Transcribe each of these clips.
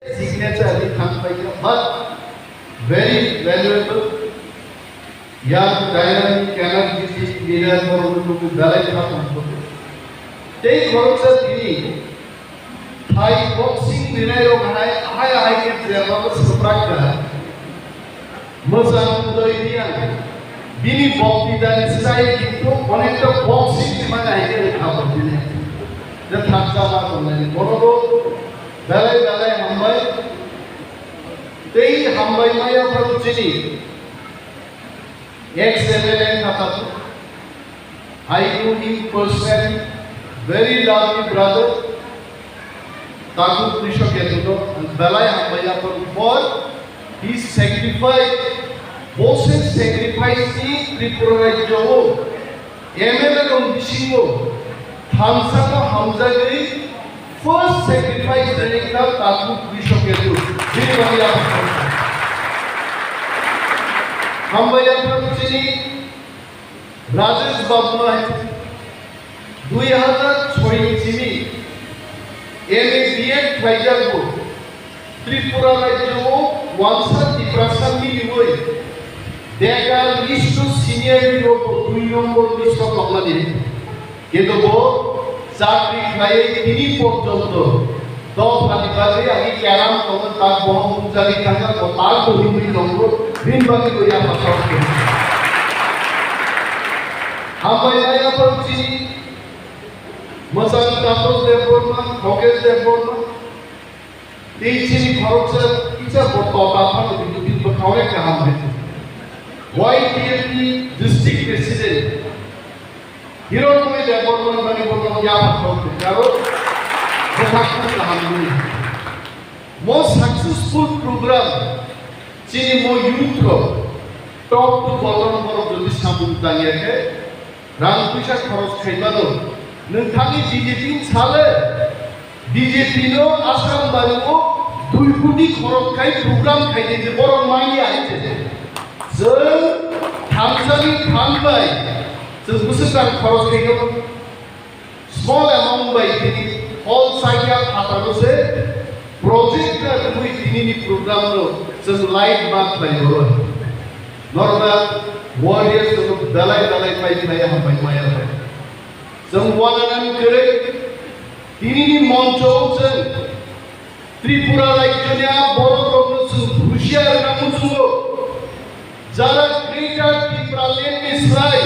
signature but very valuable young dynamic energetic leader for the Dalai Take works in Khai boxing dinero high get their levels of practice. Mazan Doidian Bini Bokti dan society to connect the boxing di mana aja apa ini. Dan tanpa apa Bonobo Dalai Hambai Tei Hambai Maya Producini ex-MLA Patal I knew him personally, very lovely brother Tagu Krisha Ketudo and Dalai Hambai for his sacrifice Moses sacrificed in Tripura Joe MLA on Bishingo Hamsako Hamza Giri first sacrifice during the Tagu Krisha Ketudo Hambai Producini Rajesh Babu 2006 MBA Trial Tripura Rajo Wansa Tiprasa Milioi Dega list to senior Europe 2 number list of Bangladesh Kedobo Sakri Khai Tini Porto Do Padivari Agi Karam Tongo Tak Bohong Jali Kanga Patal to Himri Tongo Rinbagi Goya Patal Hambayaya Producini Masal Tapos Debbarma, Hokes Debbarma Teaching Corruption, it's a Portapa to be the correct Hamlet. YTFP District President Hero to the Debbarma Manipur Yama Karo, most successful program, Chinimo Youth top to bottom of the Istanbul Tanyake, Rampisha Koros Kaimano. नोंथांनि BJP साले BJP no Assam बारिखौ 2 कोटी खरच खाय programme खायदे बर' माइ आइते जों थामसानि थांबाय जों बोसोरां खरच खायगोन स्मॉल अमाउंट बाय दिनि ऑल साइया फाटारोसे प्रोजेक्ट का दुइ दिनि प्रोग्राम नो जों लाइट बात बायरो नर्मल वॉरियर्स जों दलाय बाय हाबाय माया जों वानानान करे दिनैनि मन्चआव जों त्रिपुरा राज्योनि बर'फोरनो जों हुसियार होना बुङो जारा ग्रेटार त्रिपुरा लेन्डनिफ्राय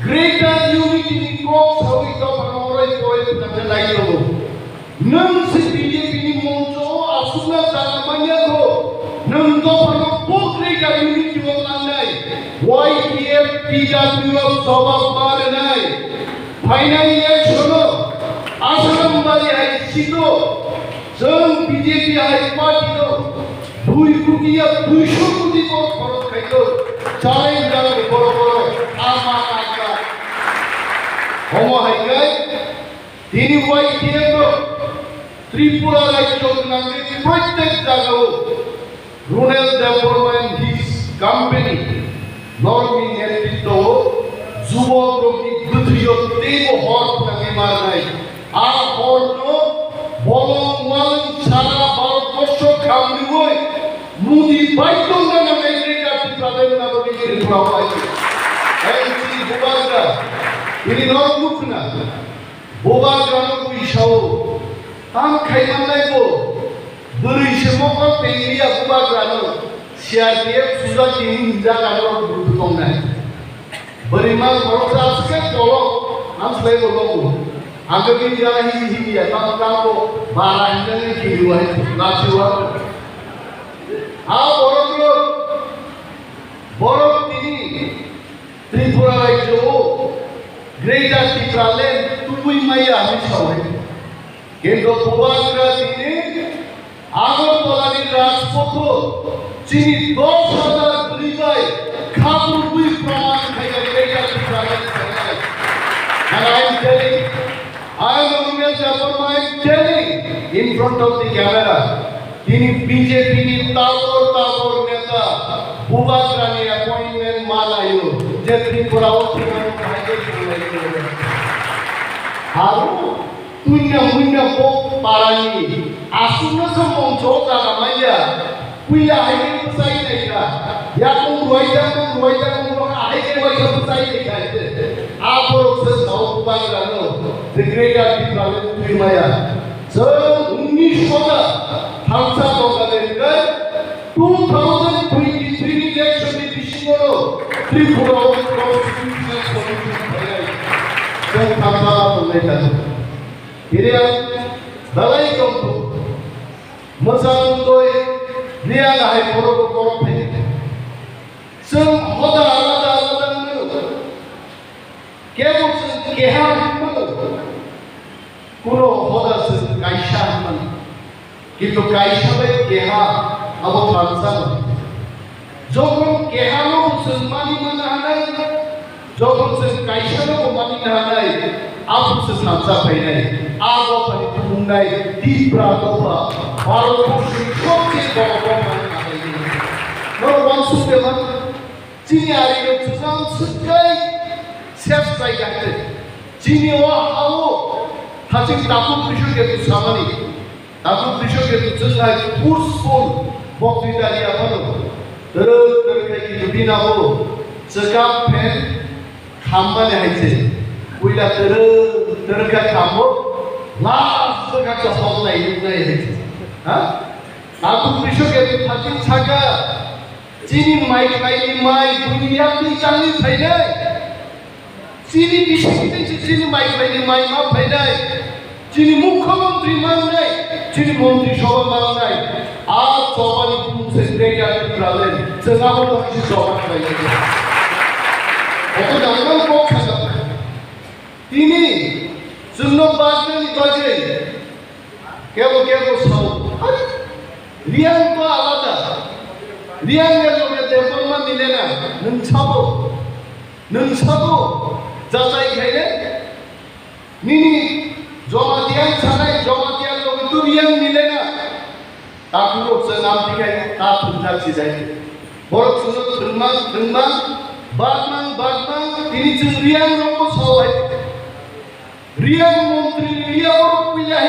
ग्रेटार इउनिटिनि क्रप सावरिखौ अराय फरायफोरनो लायनांगौ नों बिजेपिनि मन्चआव आसुना जानामानियाखौ नों गावफोरखौ ग्रेटार इउनिटिआव लांनाय YTF PWF जबाब बारनाय फाइनाल सुनो आसाम बारि हाय सितो जों बीजेपी हाय पार्टी दो 2 कोटी या 200 कोटी को खरच खाइतो चाय जानो बड़ आमा आका हम हायगाय दिनि YTF त्रिपुरा राज्य नांगै प्रत्येक जागाव रुरल डेवलपमेंट हिज कंपनी नॉर्मी नेतृत्व जुबकनि गोथैयो तेबो हरफोरनि मारनाय आ हरनो बलंवाल सारा भारतबर्ष खामनिवै मुदि बायदोंना नायग्रेगा तिप्रादेन नाबनि रिफ्राव आइ एनसी बोबाग्रा इनि नरमुखना बोबाग्रानो बैसाव आं खायमानायबो बोरैसो मखा पेंलिया बोबाग्रानो सीआरपीएफ सुजा दिनि जागानो दंनाय Beriman korupsi asket tolong, am selain tolong. Angkat ini jangan hiji ya, kalau barang ini kiluan, nasiwan. Borok ini Tripura Rajo, Greater Tipralen, Tui Maya Misawai. Kendo Pubagra ini, Agor Polani Raspoko, Chini 10,000 Ribai, Kapur Bui Praman Kaya. And I am telling, I am Animesh Debbarma, I am telling in front of the camera, in BJP ni tabor neta, Bubagra ni appointment malayo, jetri purao tinggal kahage. Haru, punya po parani asuna sa mongcho ka namanya kuya haike pusai naika ya kung ruwaida kung haike wajah pusai naika apor se sau bangano the great Tiprasa Trimaya so 1900 hamsa bangane 2023 election में बिशिंगो Tripura constitutional solution है जब थामा बोलने का इधर दलाई कंपो मजाक तो निया है कोरो पे सम होदा आलादा में क्या बोलते क्या हम कोरो होदा से काइशा हम কিন্তু কাইশাবে কেহা আবো ট্রান্সফার যখন কেহানো মুসলমানি মানা হানাই যখন সে কাইশানো মানি না হানাই আবো সে ট্রান্সফার পাইনাই আগো পানি মুন্ডাই তীব্রাতো ভারতবর্ষের সবচেয়ে বড় মানি হানাই নো ওয়ানসুদেমান চিনি আরিও চুসাম সুকাই শেষ জায়গাতে চিনি ও হাও হাসিং তাকু কৃষকে সামানি Aku kৃষকের জন্য পুরস্ফুল বক্তৃতা দিয়া হলো দরকার কি দিনা হলো সকাপ ফেন খাম্বালে হাইছে কইলা দরকার খামো লাস সকাপ হলাই নাই হাইছে হ্যাঁ aku kৃষকের থাকি ছাকা চিনি মাই দুনিয়াতে চালি ফাইনাই চিনি বিশেষতে চিনি মাই মা ফাইনাই চিনি মুখ্যমন্ত্রী মান নাই চিনি মন্ত্রী সভা মান নাই আজ সবাই পুরুষে গ্রেটার টিপ্রালেন সেনাবত কিছু সভা পাই অত জানলাম পক্ষে তিনি শূন্য বাজবেন বাজে কেবল সব রিয়াং তো আলাদা রিয়াংয়ের লোকে দেববর্মা মিলে না নংসাবো যাচাই খাইলে নিনি জমাতিয়ান ছাড়াই জমাতিয়ান লোক তো রিয়াং মিলে না তারপর সে নাম দিকে তা যাচ্ছি যাই বড় শুনো ধর্মান বাগমান তিনি যে রিয়াং লোক সবাই রিয়াং মন্ত্রী রিয়াং পিয়া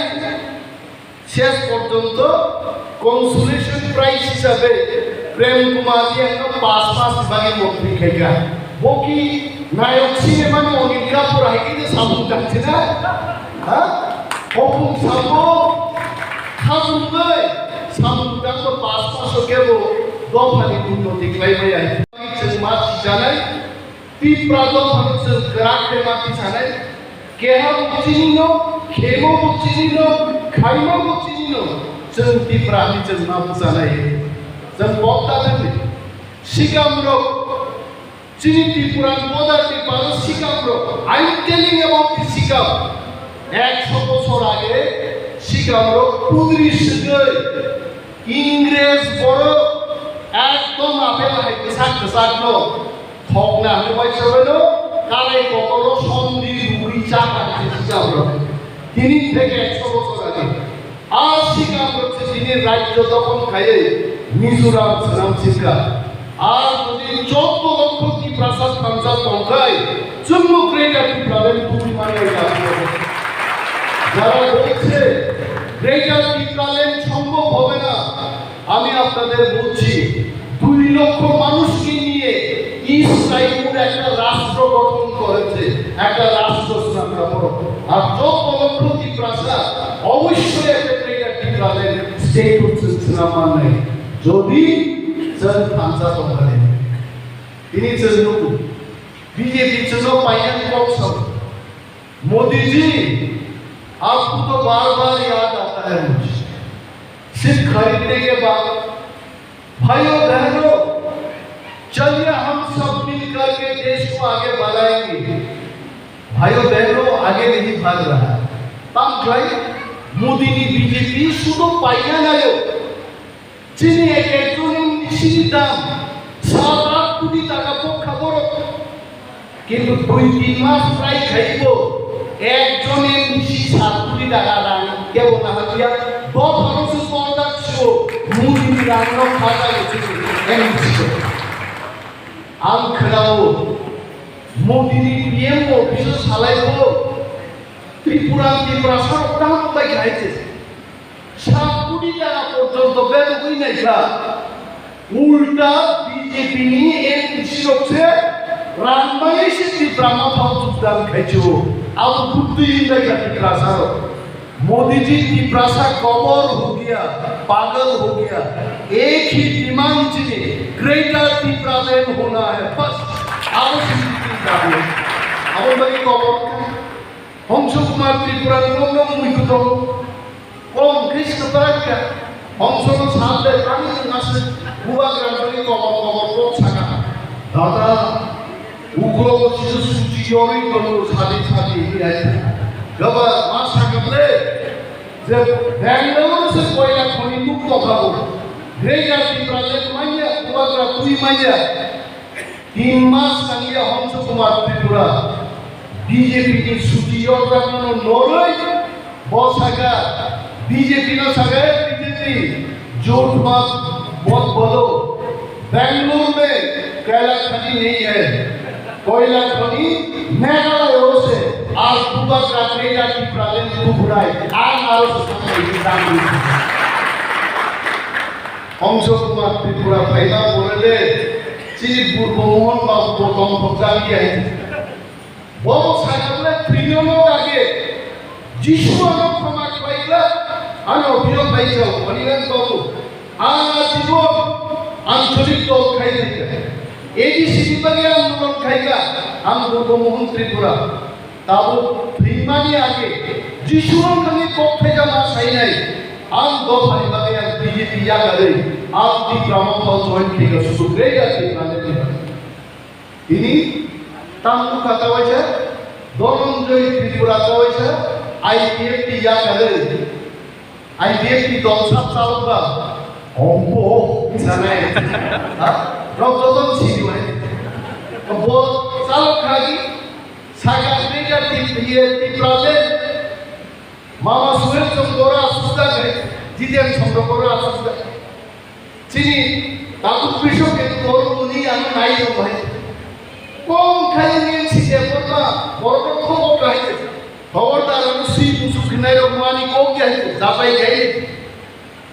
শেষ পর্যন্ত কনসোলেশন প্রাইজ হিসাবে প্রেম কুমার রিয়াং 5 বিভাগের মন্ত্রী খাইগা বকি নায়ক সিনেমা অনিল কাপুর হাইকে সাবুন যাচ্ছে না অপুং সাবো খাবুনবাই সাবুনটাও তো 500 কেবো দফানি উন্নতি খাইবাই আই মাছ জানাই তীব্রাতো ফাংশন গ্রাফে মাটি জানাই কেহা চিনিনো খেমো চিনিনো খাইমো চিনিনো जों তীব্রানি जों नाम জানাই जों বক্তা দেন শিকামরো চিনি ত্রিপুরান পদার্থে পারো শিকামরো I am telling about this শিকাম 100 বছর আগে শিকামরো কুদরি সঙ্গে ইংরেজ বড় একদম আপেল হাইতে সাকনো থকনা হইবাই সবেনো কালাই কতরো সন্ধি রুড়ি চাকা শিকামরো তিনি থেকে 100 বছর আগে আর শিকামরো তিনি রাজ্য দখল খাইয়ে মিজোরাম সারাম শিকা আর যদি 14 লক্ষ ত্রিপ্রাসাদ খামসা সংখ্যায় জম্ম গ্রেটার ত্রিপুরার দুই মানে যারা বলছে গ্রেটার ত্রিপুরার সম্ভব হবে না আমি আপনাদের বলছি 2 লক্ষ মানুষকে নিয়ে ইস্ট সাইমুর একটা রাষ্ট্র গঠন করেছে একটা রাষ্ট্র স্থাপনা করো আর 14 লক্ষ ত্রিপ্রাসাদ অবশ্যই একটা গ্রেটার ত্রিপুরার স্টেট হচ্ছে স্থাপনা নাই যদি जन खानसा तोंगले इन्हीं चीजों को बीजेपी चीजों पायन बॉक्स मोदी जी आपको तो बार-बार याद आता है मुझे सिर्फ खरीदने के बाद भाइयों बहनों चलिए हम सब मिलकर के देश को आगे बढ़ाएंगे भाइयों बहनों आगे नहीं भाग रहा तब भाई मोदी ने बीजेपी शुद्ध पायन आयो যিনি একজনের নিশির দাম 7-8 কোটি টাকা পক্ষা বড় কিন্তু 2-3 মাস প্রায় খাইব একজনের নিশি 7 কোটি টাকা দাম কেবল না হাতিয়া দফারসু পর্দাচ্ছ মুদি রান্ন খাতা গেছে এমসি আম খেলাও মোদিনি পিএম অফিস চালাইব ত্রিপুরা সরকার পাই খাইছে 7 কোটি টাকা পর্যন্ত বের হই নাই উল্টা বিজেপি নি এনসি রক্ষে রামবাই से ত্রিপুরা ফাও যোগদান খাইছো अब बुद्धि इंदा का टिप्रासा मोदी जी टिप्रासा कवर हो गया पागल हो गया एक ही डिमांड चाहिए ग्रेटर टिप्रालैंड होना है बस अब भाई कवर हंस कुमार त्रिपुरा नोंगो मुइकुतो कम कृष्ण तराक्या हंस नो सामने प्राणी नासे बुआ ग्रामनि कवर को साका दादा उग्र चिजु सुची योरी तंगो सादी सादी हिराय गबा मासा गबले जे बेंगलोर से कोयला खनि मुक्त खाबो ग्रेटर टिप्रालैंड माइया बुआग्रा तुई माइया 3 मास संगिया हंस कुमार त्रिपुरा बीजेपी की सुची योर रामनो नोरय बसागा बीजेपी ना सगे बीजेपी जोट मत बहुत बोलो बेंगलोर में कोयला खनि नहीं है कोयला खनि मेघालय से आज पूरा ग्रेटर टिप्रालैंड को बुराई आज आरो सामने इंसान हंस कुमार त्रिपुरा फाइदा बोले चिनी पूर्व मोहन बाबू प्रथम भक्ताली है बहुत सारे ट्रिलियन आगे जिसु अनक समाज पाइला अनो विरोध पाइछौ अनिलन बाबू आज जीवन आंचलिक दल खाइले एडीसी बगे आंदोलन खाइगा हम पूर्व मोहन त्रिपुरा ताबो फ्रीमानी आगे जिसु अनकनि पक्षे जाना साइनाय आम दो भाई बगे बीजेपी या करे आप दी ब्राह्मण जॉइन किया सुग्रे या टिप्रालैंड ini tamu kata wajah dorong joi Tripura wajah IDF ya kare IDF dol sab salba ombo sana ha rokdon sini wai bo salok khagi Saka meja Tripuraland mama suel chongora suda gare jiden chongora suda chini tabu pisho ke tor muni anu nai no bhai कौन खाएंगे सीधे बोलना बरोबर खबर कहते खबरदार अनुसी मुसुक नहीं रोमानी को क्या है जापाई गए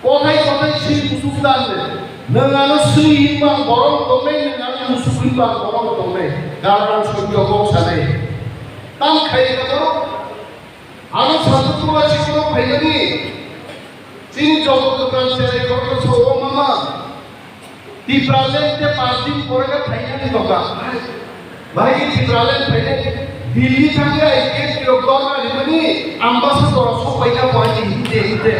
कोहाई कोहाई सी मुसुक दान में नंगानो सी इमाम बरोबर तो में नंगानो मुसुक इमाम बरोबर तो में कारण सुनियो को साने तम खाएगा तो आनो साधु तो अच्छी को खाएगी चीन जॉब तो कर चले करके सो मामा टिप्रालैंड के 5 दिन पड़ेगा खाएंगे तो का भाई टिप्रालैंड पहले दिल्ली थांगा एक योगदान लिबनी एम्बेसडर सब पैसा पानी हिंदे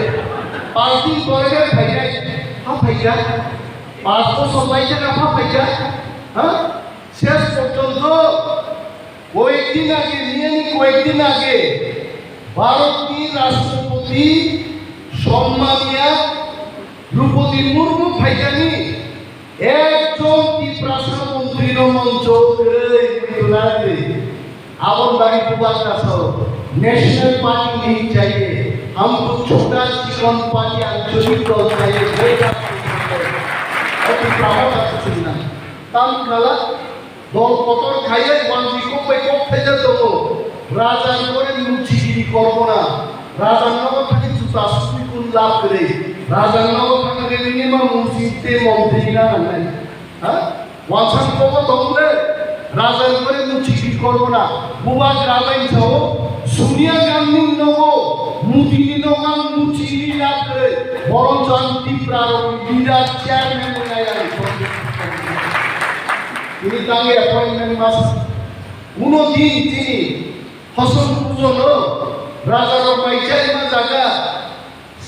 पार्टी करेगा भैया हां भैया पासपोर्ट सबाइजा ना भैया हां शेष पर्यন্ত কয়েকদিন আগে নিয়ে কয়েকদিন আগে ভারতের রাষ্ট্রপতি সম্মানিয়া দ্রৌপদী মুর্মু ভাইজানি একজন টিপ্রাসা মন্ত্রী মঞ্চ करे आवन बारी पुबास का सर नेशनल पार्टी नहीं चाहिए हमको छोटा चिकन पार्टी आंचलिक दल चाहिए और टिप्रामा का सुनना तम कला दल कतर खाइए वन विको पे को फेजे तो राजा करे मुचिगिरी करबो ना राजा नगर थाके जुता सुई कुन लाभ करे राजा नगर थाके मिनिमाम मुचिते मंत्री ना नहीं हां वासन को दंगले राजा करे मुचिगिरी करबो ना बुबा ग्रामाइन छौ सोनिया गांधी नगो मुचिगिरी नगाम मुचिगिरी लाभ करे बरं शांति प्रारंभ बिराट चेयरमैन बनाया তিনি তাকে অ্যাপয়েন্টমেন্ট মাস 19 দিন তিনি ফসল পূজন রাজার মাইচাইমা জায়গা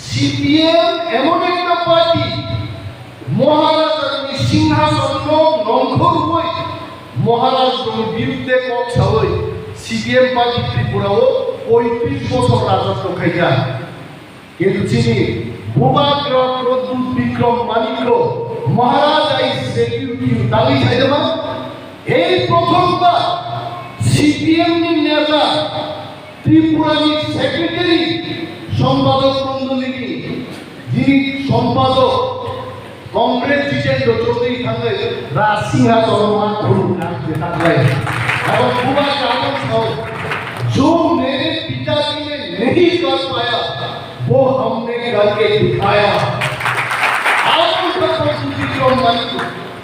সিপিএম এমন একটা পার্টি মহারাজার সিংহাসন নঙ্খর হই মহারাজের বিরুদ্ধে কথা হই সিপিএম পার্টি ত্রিপুরাও 35 বছর রাজত্ব খাইয়া কিন্তু তিনি ভূভাগ্রহ প্রদ্যুৎ বিক্রম মানিক্য মহারাজ আই সেক্রেটারি দাবি চাইদেবা এই প্রথমবার সিপিএম নেতা ত্রিপুরানি সেক্রেটারি সম্পাদক মণ্ডলী যিনি সম্পাদক কংগ্রেস জিতেন্দ্র চৌধুরী থাকলে রাজসিংহা চরমান ধরুন থাকলে और बुआ कानून था जो मेरे पिताजी ने नहीं कर पाया वो हमने करके दिखाया आउं तक सुचिरो मन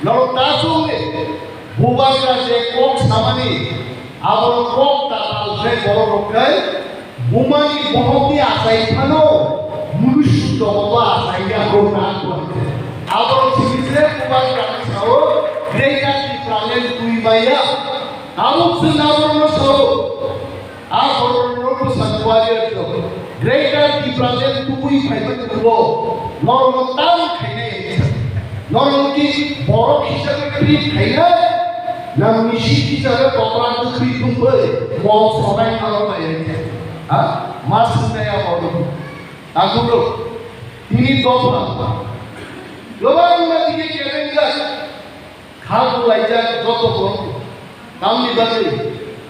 नरतासु में बुबागा जे कोक सामानी आवर कोक ताल से बड़ रखाय बुमानी बहती आसाई थानो मुनुष्य दबा आसाइया गोना करते आवर सिमिसे बुबागा साओ ग्रेटा की प्राणेन तुई माया आमुक सुनावरनो सो आवर संवादिया तो ग्रेटा की प्राणेन तुई फाइबन को नरमताम खाइने नरमकी बड़ हिसाबै ट्रिट खाइना नामनि सिटी जागा पकड़ा दुखी तुंबै मौ सबाय खालामबाय हा मा सुनाया हरो आगुरो तिनि दफा गोबां मानसिके केलेंगार खाबु लाइजा जत बन कामनि बागै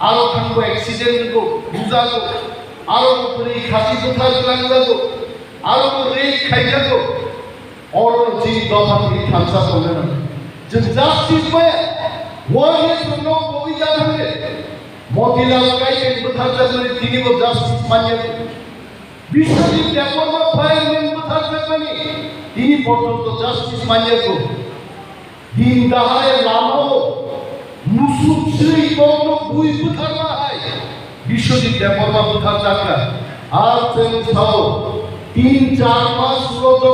आरो थांबो एक्सिडेंट को बुजागो आरो बोरै खासि बोथार लांजागो आरो रे खाइजागो और जी दफा नि थांसा दंना जों जास्टिस पे वही सुनो कोई जाने मोतीलाल काई के बुथार जगने तिनी वो जास्टिस मान्य विश्वजित देबर्मा फाइलमेन बुथार जगने तिनी पर्यन्त जास्टिस मान्य को दिन दहाड़े लामो मुसुक श्री कोनो बुई बुथार मा है विश्वजित देबर्मा बुथार जगना आज से साओ 3-4 मास लोगों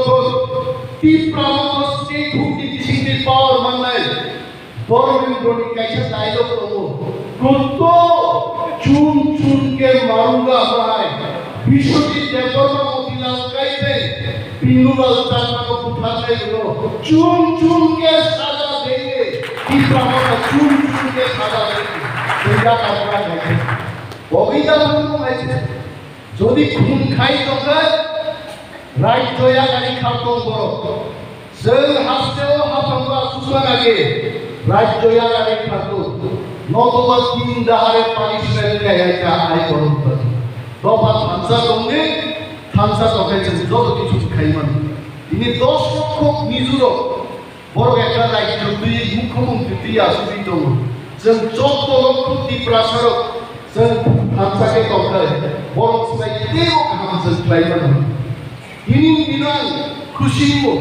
Tiprasa state who teaching the power manai Porwi doni kaisa dialogue tomo Kuto chun chun ke marunga bhai Bishoti Debbarma motilal kaise Pindulal chana ko puthane lo chun chun ke saza denge Tiprasa chun chun ke saza denge Sehingga kata lagi Bogida mandu aise Jodi khun khai tokai राइटोया गाड़ी खातो बरो जों हास्टेव हाफांबा सुसुनागे राइटोया गाड़ी खातो nova तीन दाहारे punishment गायका आइ बरो दफा थांसा दंगे थांसा तके जों जत किछु खाइमान इनि 10 लक्ष निजुरो बरो एकटा राइट दुइ मुख्यमंत्री आसुबि दं जों 14 लक्ष तिप्रासार जों थांसाके तके बरो साइते गाहाम जों खाइमान ini bilang kusimu,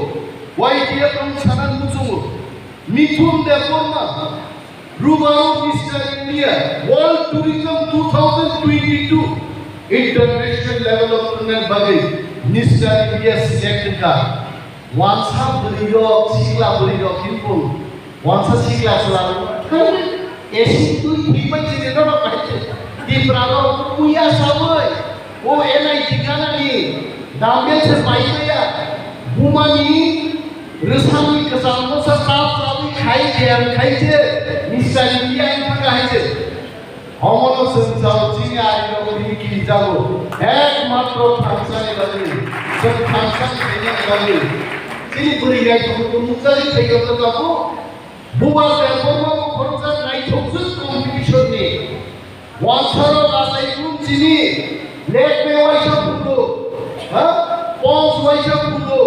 wajib pengsanan musumu, mikun Debbarma, Rubaru Mister India, World Tourism 2022, international level of tourism bagi Mister India selected ka, wansa berido, sikla berido kimpun, wansa sikla selalu, esi tu hibat sini dona pakai, di Prado puya sawai, oh enai tikana ni. दांबेल से पाइया बुमानी रसामी कसामो से साफ साफी खाई गया खाई चे निश्चय India इनका खाई चे हमलों से जाओ चीनी आये लोगों की जाओ एक मात्र थांसा ने लगे जब थांसा ने लगे चीनी बुरी गई तो मुझे चाहिए तो काबू बुमा Debbarma को खर्चा नहीं ठोक्स कंपटीशन ने वांचरो लासाई कुम चीनी लेट में वाइशा Bulo Pons waisa pulo,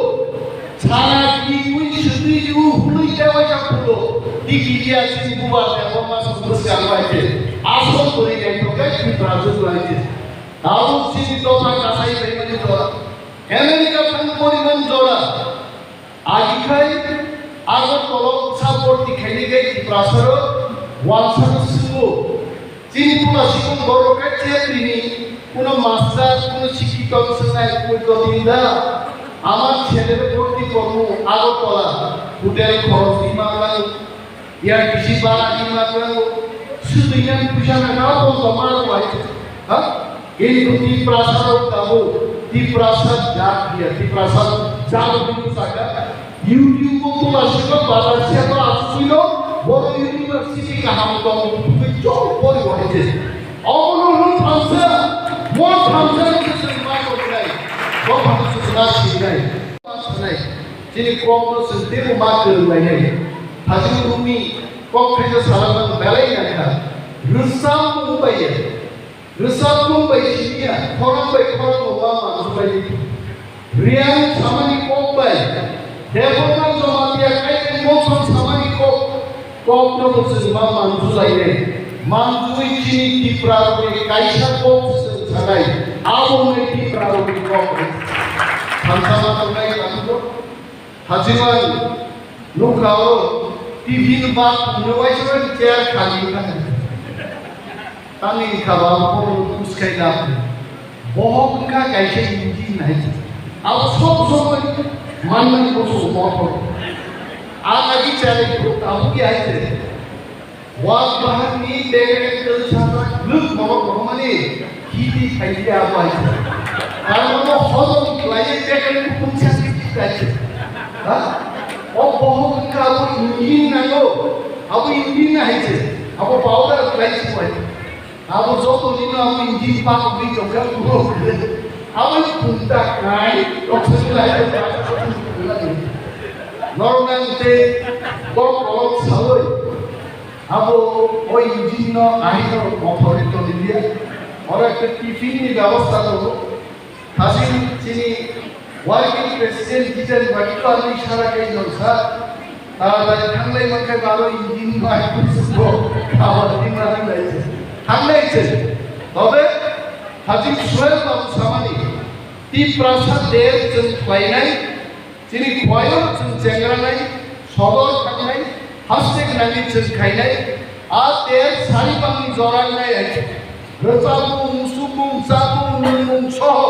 cara kiwi sedih ju hului waisa pulo, dikiria sini buat Debbarma sebesar waisa, asal beri itu kan Tiprasa waisa. Tahu sini dosa kasai beri itu, Amerika pun poriman jora, agikai, agar tolong support dikhani gay Tiprasa, wansa semua, sini pula sikung borokat cekrini. কোনো master কোনো শিক্ষিত officer কোনো দিনদা আমার ছেলের ভর্তি করব Agartala hotel খরচ ইমানলাম ইয়ার বেশি বাড়া ইমানলাম শুধু ইয়ান পিছনে না তো জমার হয়েছে হ্যাঁ এই Tiprasa দাবো Tiprasa জাত দিয়া Tiprasa জাত বিন্দু সাকা ইউটিউব তো আসলে বাজার সে তো আসছিল বড় ইউনিভার্সিটি কাহাম তো তুমি চল পরে হয়েছে অবনহন থামছে What comes out of this environment today? What comes out of this today? Today, jadi kongres sendiri makan lagi. Hasil bumi kongres salaman balai nak. Rusam Mumbai sini ya. Korang Obama Mumbai. Rian sama ni Mumbai. Debbarma sama dia kait motor sama ni kongres semua manju lagi. Manju ini Tiprasa kaisa kongres Khai, aku mesti berani kau. Sama tunai kamu hajiman nukau TV bak nuai cuman chair kali kan tani kawal pun uskai dah bohong ka kaise injin nahi अब सब समय मन में कुछ motor आगे चले तो अब क्या है वाक बाहर नी देखे तो सारा लुक मोटर मने हिदी खाई आप आए कारण वो हॉल क्लाइंट देखे तो कौन सा चीज चाहिए हाँ और बहुत का वो इंजन ना लो अब इंजन ना है से अब पाउडर क्लाइंट हुआ है अब जो तो नहीं ना अब इंजन पाक भी जो क्या वो Awal punta Khai, oksigen lain normal te bok saloi. Abo oi engine no ahino motor to dilia. Ora ekta tiffin ni ব্যবস্থা করব। হাসিন চিনি ওয়ার্কিং প্রেসিডেন্ট কিচেন বাকিটো আমি সারা কাই জলসা। তাড়াতাড়ি থাকলেই মাকে ভালো ইঞ্জিন বাই করবো। খাবার দিন রাতে যাইছে। থাকলেইছে। তবে Haji Suel Babu Samani, Tiprasa Der Jeng Klainai, Cini Koyor Jeng Jengranai, Sodor Kanai, Hastek Nani Jeng Kainai, A Der Saribangi Zoranai, Rezabu Musubu Zabu Nunung Soho,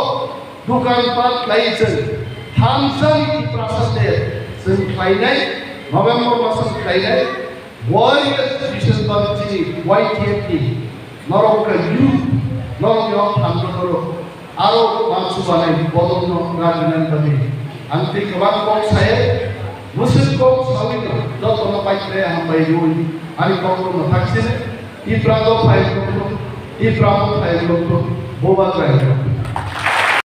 Dukan Pat Laisen, Tamsani Tiprasa Der Jeng Klainai, November Masam Klainai, Warriors Vision Babu Cini, YTFT, Noroka Youth, Long yang hamdoro, aro masuk balai bodong no rajunan tadi. Anti kebak kong saya, musim kong sawit, jauh tono baik saya hambai yui. Ani kong no vaksin, iprado file kong, ipramo file kong, boba file.